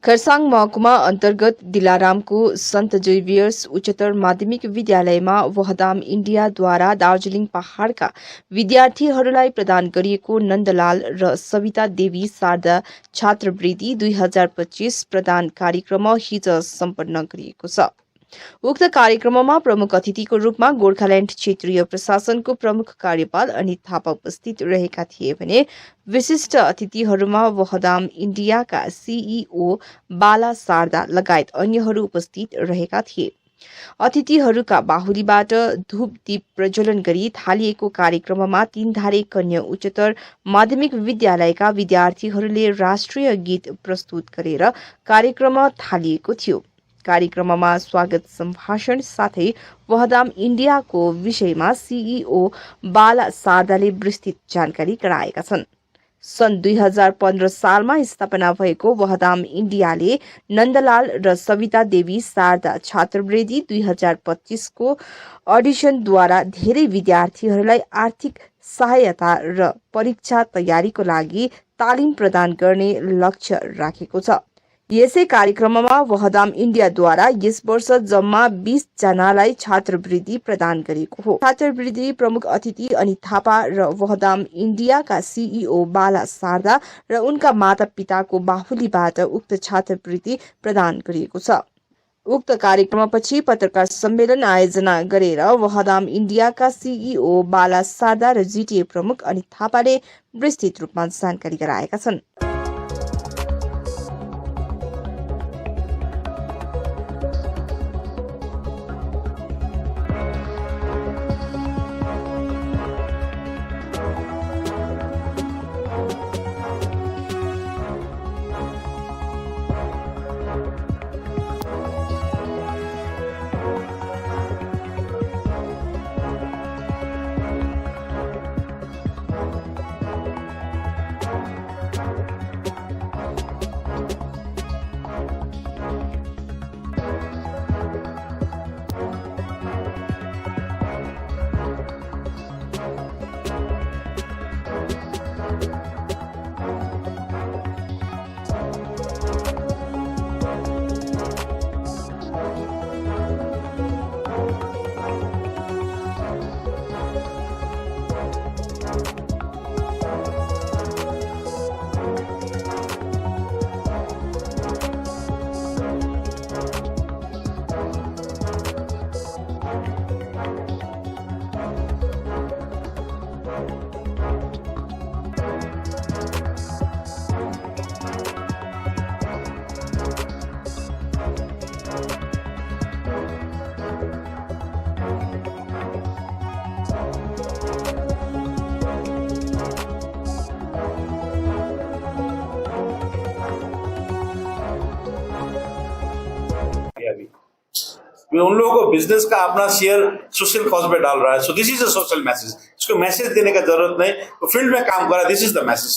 खरसाङ महकुमा अन्तर्गत दिलारामको सन्त जेभियर्स उच्चतर माध्यमिक विद्यालयमा वहदाम इन्डियाद्वारा दार्जिलिङ पहाडका विद्यार्थीहरूलाई प्रदान गरिएको नन्दलाल र सविता देवी शारदा छात्रवृत्ति 2025 प्रदान कार्यक्रम हिज सम्पन्न गरिएको छ। उक्त कार्यक्रममा प्रमुख अतिथिको रूपमा गोर्खाल्यान्ड क्षेत्रीय प्रशासनको प्रमुख कार्यपाल अनित थापा उपस्थित रहेका थिए भने विशिष्ट अतिथिहरूमा वहदाम इन्डियाका सिइओ बाला शारदा लगायत अन्यहरू उपस्थित रहेका थिए। अतिथिहरूका बाहुलीबाट धूप दीप प्रज्वलन गरी थालिएको कार्यक्रममा तीनधारे कन्या उच्चतर माध्यमिक विद्यालयका विद्यार्थीहरूले राष्ट्रिय गीत प्रस्तुत गरेर कार्यक्रम थालिएको थियो। कार्यक्रममा स्वागत सम्भाषण साथै वहदाम इन्डियाको विषयमा सिइओ बाला शारदाले विस्तृत जानकारी गराएका छन्। सन् 2015 सालमा स्थापना भएको वहदाम इन्डियाले नन्दलाल र सविता देवी शारदा छात्रवृत्ति 2025 को अडिसनद्वारा धेरै विद्यार्थीहरूलाई आर्थिक सहायता र परीक्षा तयारीको लागि तालिम प्रदान गर्ने लक्ष्य राखेको छ। यसै कार्यक्रममा वहदाम इन्डियाद्वारा यस वर्ष जम्मा 20 जनालाई छात्रवृत्ति प्रदान गरेको हो। छात्रवृत्ति प्रमुख अतिथि अनित थापा र वहदाम इन्डियाका सिइओ बाला शारदा र उनका मातापिताको बाहुलीबाट उक्त छात्रवृत्ति प्रदान गरिएको छ। उक्त कार्यक्रमपछि पत्रकार सम्मेलन आयोजना गरेर वहदाम इन्डियाका सिइओ बाला शारदा र जिटिए प्रमुख अनित थापाले विस्तृत रूपमा जानकारी गराएका छन्। उन लोगों को बिजनेस का अपना शेयर सोशल कॉज पे डाल रहा है। सो this is a social message. इसको मैसेज देने का जरूरत नहीं, तो फील्ड में काम कर रहा है। This is the message.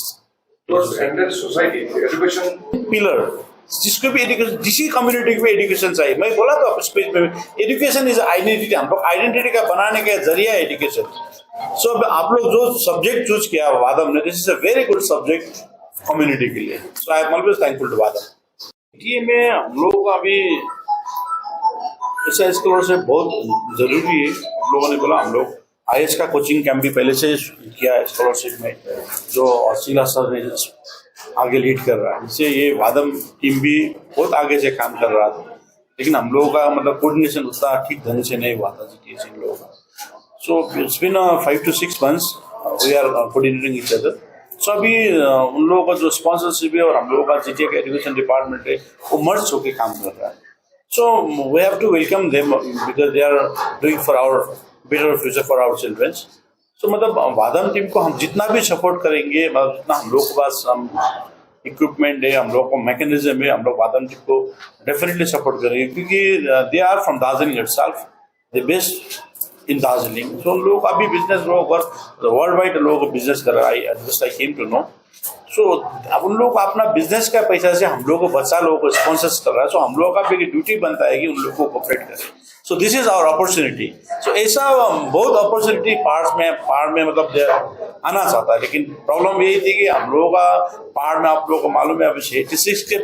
Society education pillar, जिसको भी एजुकेशन, जिसी कम्युनिटी को एजुकेशन चाहिए। मैं बोला तो आप स्पेस में एजुकेशन इज आइडेंटिटी। हम लोग आइडेंटिटी का बनाने का जरिया एजुकेशन। सो आप लोग जो सब्जेक्ट चूज किया वादम ने, this is a very good subject community के लिए। So I am always thankful to Vadam. ये में हम लोगों का भी ऐसा स्कॉलरशिप बहुत जरूरी है। लोगों ने बोला हम लोग आईएएस का कोचिंग कैंप भी पहले से किया है स्कॉलरशिप में, जो शीला सर ने आगे लीड कर रहा है। इससे ये वादम टीम भी बहुत आगे से काम कर रहा था, लेकिन हम लोगों का मतलब कोऑर्डिनेशन उतना ठीक ढंग से नहीं हुआ था इन लोगों का। So it's been 5 to 6 months we are coordinating each other. So अभी उन लोगों का जो स्पॉन्सरशिप है और हम लोगों का जीटीए का एजुकेशन डिपार्टमेंट है, वो मर्ज होकर काम कर रहा है। So we have to welcome them because they are doing for our better future for our children. So मतलब वादम टीम को हम जितना भी सपोर्ट करेंगे, मतलब जितना हम लोग के पास हम इक्विपमेंट है, हम लोग को मैकेनिज्म है, हम लोग वादम टीम को डेफिनेटली सपोर्ट करेंगे, क्योंकि they are from Darjeeling itself, they based in Darjeeling. So उन लोगों का भी बिजनेस वर्ल्ड वाइड लोगों को बिजनेस कर रहा है। Just I came to know. So अब उन लोगों को अपना बिजनेस का पैसा से हम लोगों को बच्चा लोगों को स्पॉन्सर्स कर रहा है, सो हम लोगों का भी ड्यूटी बनता है कि उन लोगों को कोऑपरेट करें। So this is our opportunity. So ऐसा बहुत अपॉर्चुनिटी पहाड़ में मतलब आना चाहता है, लेकिन प्रॉब्लम यही थी कि हम लोगों का पहाड़ में, आप लोगों को मालूम है, अभी 86 के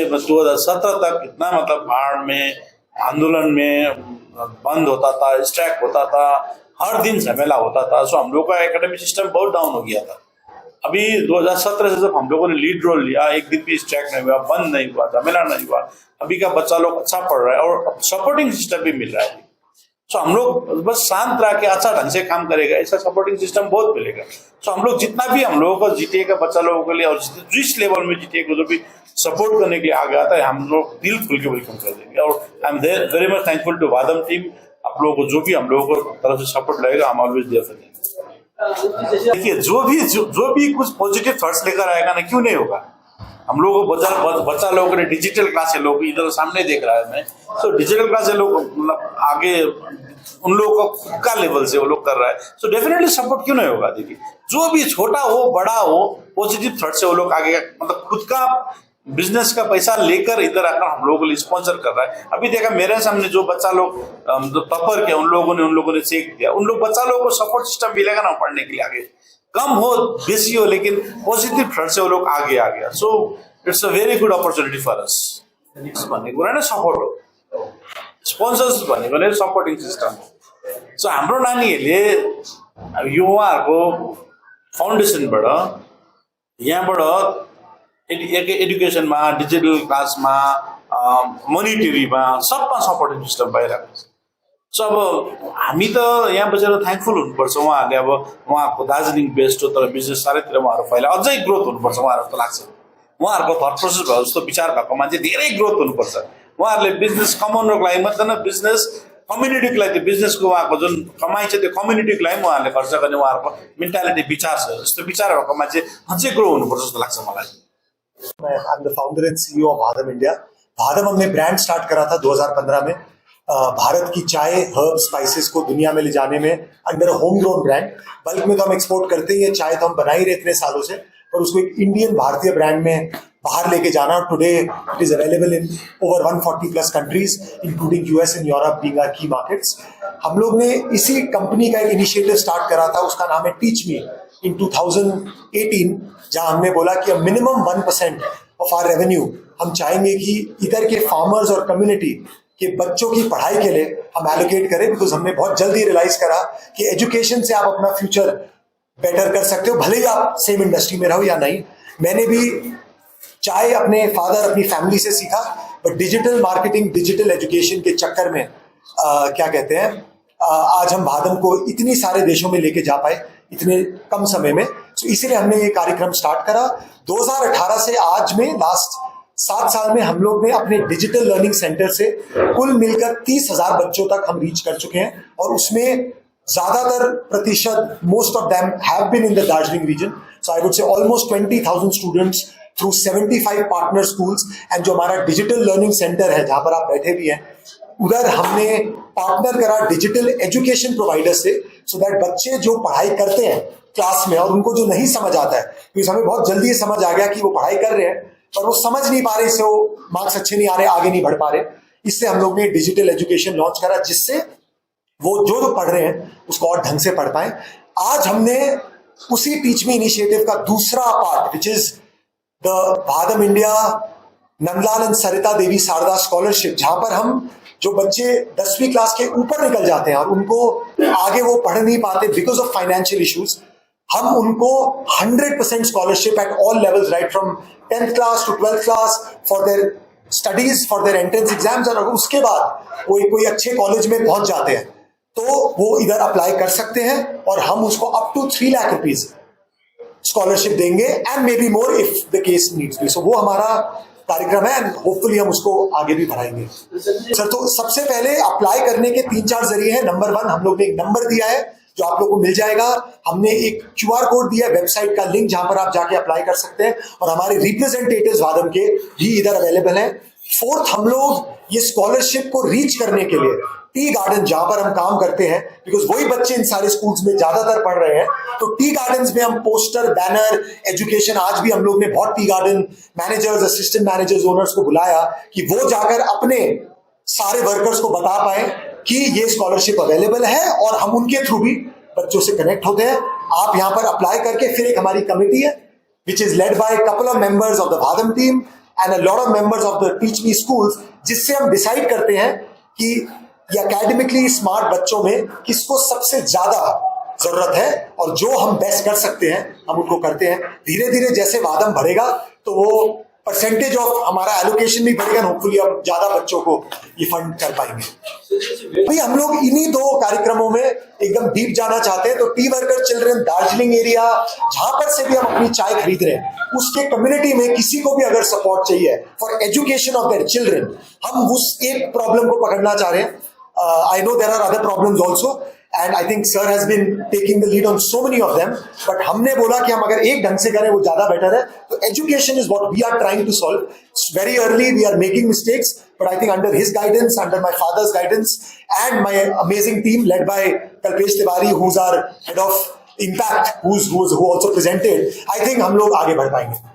2017 तक इतना मतलब पहाड़ में आंदोलन में बंद होता था, स्ट्राइक होता था, हर दिन झमेला होता था। सो हम लोग का एकेडमिक सिस्टम बहुत डाउन हो गया था। अभी 2017 से जब हम लोगों ने लीड रोल लिया, एक दिन भी स्ट्राइक नहीं हुआ, बंद नहीं हुआ, झमेला नहीं हुआ, अभी का बच्चा लोग अच्छा पढ़ रहा है और सपोर्टिंग सिस्टम भी मिल रहा है। सो हम लोग बस शांत रह के अच्छा ढंग से काम करेगा, ऐसा सपोर्टिंग सिस्टम बहुत मिलेगा। सो हम लोग जितना भी हम लोगों को जीटीए का बच्चा लोगों के लिए और जिस लेवल में जीटीए को जो भी सपोर्ट करने के लिए आगे आता है, हम लोग दिल खुल के वेलकम कर देंगे। और I am very much thankful to Vadam team. आप लोगों को जो भी हम लोगों को तरफ से सपोर्ट लगेगा, हम ऑलवेज देयर फॉर देम। देखिए, जो भी कुछ पॉजिटिव थॉट्स लेकर आएगा ना, क्यों नहीं होगा। हम लोगों को बच्चा लोगों ने डिजिटल क्लास है, लोग इधर सामने देख रहा है मैं, तो डिजिटल क्लास है, लोग मतलब आगे उन लोगों को का लेवल से वो लोग कर रहा है, सो डेफिनेटली सपोर्ट क्यों नहीं होगा। देखिए, जो भी छोटा हो बड़ा हो, पॉजिटिव थॉट से वो लोग आगे मतलब खुद का बिजनेस का पैसा लेकर इधर आकर हम लोगों को लिए स्पॉन्सर कर रहा है। अभी देखा मेरे सामने जो बच्चा लोग टॉपर किया, उन लोगों ने चेक दिया, उन लोग बच्चा लोगों को सपोर्ट सिस्टम मिलेगा ना पढ़ने के लिए, आगे कम हो बेसी हो, लेकिन पॉजिटिव थॉट से वो लोग आगे आ गया। So it's a very good opportunity for us. भनेको होइन सपोर्ट हो, स्पोन्सर्स भनेको नै सपोर्टिङ सिस्टम हो। सो हाम्रो नानीहरूले यो उहाँहरूको फाउन्डेसनबाट यहाँबाट एडुकेसनमा, डिजिटल क्लासमा, मोनिटरीमा सबमा सपोर्टिङ सिस्टम भइरहेको छ। सो अब हामी त यहाँ बसेर थ्याङ्कफुल हुनुपर्छ। उहाँहरूले अब उहाँहरूको दार्जिलिङ बेस्ड हो, तर बिजनेस चारैतिर उहाँहरू फैला अझै ग्रोथ हुनुपर्छ उहाँहरू जस्तो लाग्छ। उहाँहरूको थट प्रोसेस भयो जस्तो विचार भएको मान्छे धेरै ग्रोथ हुनुपर्छ। उहाँहरूले बिजनेस कमाउनको लागि मात्र न, बिजनेस कम्युनिटीको लागि, त्यो बिजनेसको उहाँको जुन कमाइ छ त्यो कम्युनिटीको लागि उहाँहरूले खर्च गर्ने उहाँहरूको मेन्टालिटी विचार छ, यस्तो विचार भएको मान्छे अझै ग्रो हुनुपर्छ जस्तो लाग्छ मलाई। I am the founder and CEO of Bhadam India. Bhadam हमने ब्रांड स्टार्ट करा था 2015 में। भारत की चाय, हर्ब, स्पाइसेस को दुनिया में ले जाने में under home grown brand. Bulk में तो हम एक्सपोर्ट करते ही हैं, चाय तो हम बना ही रहे इतने सालों से, पर उसको एक इंडियन भारतीय ब्रांड में बाहर लेके जाना। Today it is available in over 140+ countries including US and Europe being our key markets. हम लोग ने इसी कंपनी का एक इनिशिएटिव स्टार्ट करा था, उसका नाम है टीच मी, इन 2018, जहां हमने बोला कि मिनिमम 1% ऑफ आवर रेवेन्यू हम चाहेंगे कि इधर के फार्मर्स और कम्युनिटी के बच्चों की पढ़ाई के लिए हम एलोकेट करें। बिकॉज हमने बहुत जल्दी रियलाइज करा कि एजुकेशन से आप अपना फ्यूचर बेटर कर सकते हो, भले ही आप सेम इंडस्ट्री में रहो या नहीं। मैंने भी चाय अपने फादर, अपनी फैमिली से सीखा, but digital marketing, digital education के चक्कर में क्या कहते हैं, आज हम भादम को इतनी सारे देशों में लेके जा पाए इतने कम समय में। तो इसीलिए हमने ये कार्यक्रम स्टार्ट करा। 2018 से आज में लास्ट 7 साल में हम लोग ने अपने डिजिटल लर्निंग सेंटर से कुल मिलकर 30,000 बच्चों तक हम रीच कर चुके हैं, और उसमें ज्यादातर प्रतिशत, most of them have been in the Darjeeling region. So I would say almost 20,000 students through 75 partner schools. And जो हमारा डिजिटल लर्निंग सेंटर है, जहां पर आप बैठे भी हैं, उधर हमने पार्टनर करा डिजिटल एजुकेशन प्रोवाइडर से, सो दैट बच्चे जो पढ़ाई करते हैं क्लास में और उनको जो नहीं समझ आता है, क्योंकि हमें बहुत जल्दी ये समझ आ गया कि वो पढ़ाई कर रहे हैं पर वो समझ नहीं पा रहे, इससे वो मार्क्स अच्छे नहीं आ रहे, आगे नहीं बढ़ पा रहे। इससे हम लोग ने डिजिटल एजुकेशन लॉन्च करा, जिससे वो जो पढ़ रहे हैं उसको और ढंग से पढ़ पाए। आज हमने उसी टीच मी इनिशिएटिव का दूसरा part, which is the Bhadam India Nandlal and Sarita Devi Sharda scholarship, जहां पर हम जो बच्चे 10वीं क्लास के ऊपर निकल जाते हैं और उनको आगे वो पढ़ नहीं पाते बिकॉज ऑफ फाइनेंशियल इश्यूज, हम उनको 100% scholarship at all levels, right from 10th class to 12th class, for their studies, for their entrance exams. और अगर उसके बाद वो कोई अच्छे कॉलेज में पहुंच जाते हैं तो वो इधर अप्लाई कर सकते हैं, और हम उसको up to 3 lakh rupees scholarship देंगे, and maybe more if the case needs be. So वो हमारा कार्यक्रम है, एंड होपफुली हम उसको आगे भी बढ़ाएंगे। सर, तो सबसे पहले अप्लाई करने के 3-4 जरिए हैं। नंबर 1, हम लोग ने एक नंबर दिया है जो आप लोग को मिल जाएगा। हमने एक QR कोड दिया है, वेबसाइट का लिंक, जहां पर आप जाके अप्लाई कर सकते हैं, और हमारे रिप्रेजेंटेटिव्स भादम के भी इधर अवेलेबल हैं। 4th, हम लोग ये स्कॉलरशिप को रीच करने के लिए टी गार्डन जहां पर हम काम करते हैं, बिकॉज वही बच्चे इन सारे स्कूल्स में ज्यादातर पढ़ रहे हैं, तो टी गार्डन्स में हम पोस्टर, बैनर, एजुकेशन, आज भी हम लोग ने बहुत tea garden managers, assistant managers, owners को बुलाया कि वो जाकर अपने सारे वर्कर्स को बता पाए कि ये स्कॉलरशिप अवेलेबल है और हम उनके थ्रू भी बच्चों से कनेक्ट होते हैं। आप यहाँ पर अप्लाई करके, फिर एक हमारी कमेटी है which is led by couple of members of the Bhadam team and a lot of members of the teach me schools, जिससे हम डिसाइड करते हैं कि ये एकेडमिकली स्मार्ट बच्चों में किसको सबसे ज्यादा जरूरत है और जो हम बेस्ट कर सकते हैं हम उनको करते हैं। धीरे धीरे जैसे वादम बढ़ेगा तो वो परसेंटेज ऑफ हमारा एलोकेशन भी बढ़ेगा, होपफुली हम ज्यादा बच्चों को ये फंड कर पाएंगे। भाई हम लोग इन्हीं 2 कार्यक्रमों में एकदम डीप जाना चाहते हैं। तो T worker children Darjeeling area, जहां पर से भी हम अपनी चाय खरीद रहे हैं, उसके कम्युनिटी में किसी को भी अगर सपोर्ट चाहिए for education of their children, हम उस एक प्रॉब्लम को पकड़ना चाह रहे हैं। I know there are other problems also, and I think sir has been taking the lead on so many of them. But हमने बोला कि हम अगर एक ढंग से करें वो ज्यादा बेटर है। तो education is what we are trying to solve. It's very early, we are making mistakes, but I think under his guidance, under my father's guidance, and my amazing team led by Kalpesh Tiwari, who's our head of impact, who also presented, I think हम लोग आगे बढ़ पाएंगे।